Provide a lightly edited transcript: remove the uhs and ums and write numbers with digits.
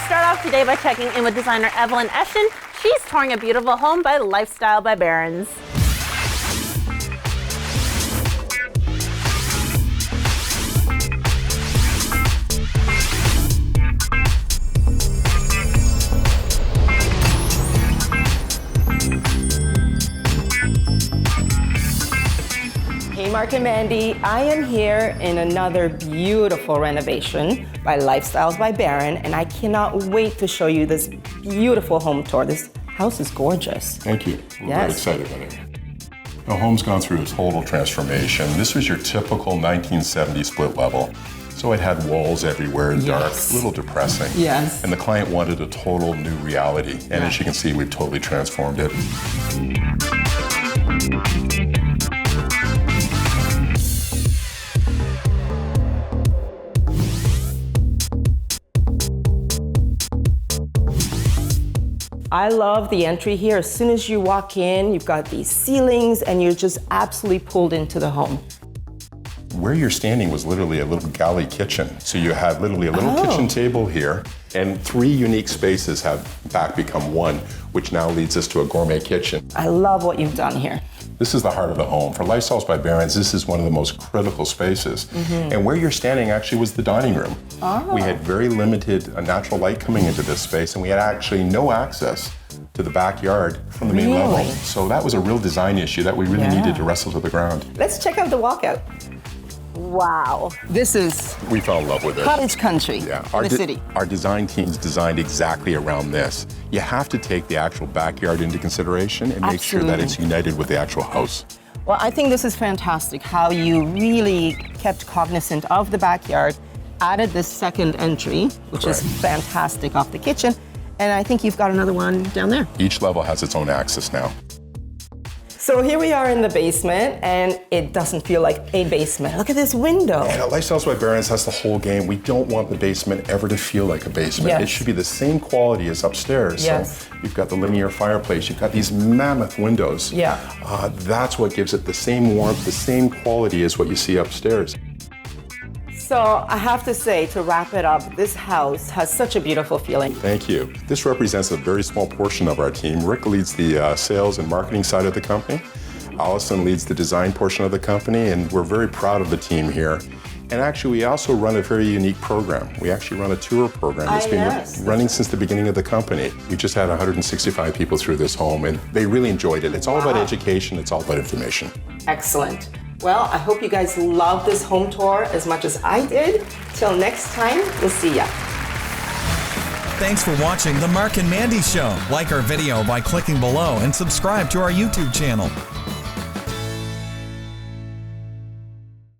start off today by checking in with designer Evelyn Eshun. She's touring a beautiful home by Lifestyle by Barron's. Hey Mark and Mandy, I am here in another beautiful renovation by Lifestyles by Barron, and I cannot wait to show you this beautiful home tour. This house is gorgeous. Thank you. We're Yes. very excited about it. The home's gone through a total transformation. This was your typical 1970s split level. So it had walls everywhere, dark, Yes. a little depressing. Yes. And the client wanted a total new reality. And as you can see, we've totally transformed it. I love the entry here. As soon as you walk in, you've got these ceilings and you're just absolutely pulled into the home. Where you're standing was literally a little galley kitchen. So you had literally a little kitchen table here, and 3 unique spaces have in fact become one, which now leads us to a gourmet kitchen. I love what you've done here. This is the heart of the home. For Lifestyles by Barron's, this is one of the most critical spaces. And where you're standing actually was the dining room. We had very limited natural light coming into this space, and we had actually no access to the backyard from the main level. So that was a real design issue that we really needed to wrestle to the ground. Let's check out the walkout. Wow. This is We fell in love with it. cottage country Yeah, in the city. Our design team's designed exactly around this. You have to take the actual backyard into consideration and make sure that it's united with the actual house. Well, I think this is fantastic how you really kept cognizant of the backyard, added this second entry, which is fantastic, off the kitchen, and I think you've got another one down there. Each level has its own access now. So here we are in the basement, and it doesn't feel like a basement. Look at this window. And at Lifestyles by Barron's, that's the whole game. We don't want the basement ever to feel like a basement. Yes. It should be the same quality as upstairs. Yes. So you've got the linear fireplace, you've got these mammoth windows. Yeah. That's what gives it the same warmth, the same quality as what you see upstairs. So I have to say, to wrap it up, this house has such a beautiful feeling. Thank you. This represents a very small portion of our team. Rick leads the sales and marketing side of the company. Allison leads the design portion of the company, and we're very proud of the team here. And actually, we also run a very unique program. We actually run a tour program that's been running since the beginning of the company. We just had 165 people through this home, and they really enjoyed it. It's all about education. It's all about information. Excellent. Well, I hope you guys love this home tour as much as I did. Till next time, we'll see ya. Thanks for watching The Mark and Mandy Show. Like our video by clicking below and subscribe to our YouTube channel.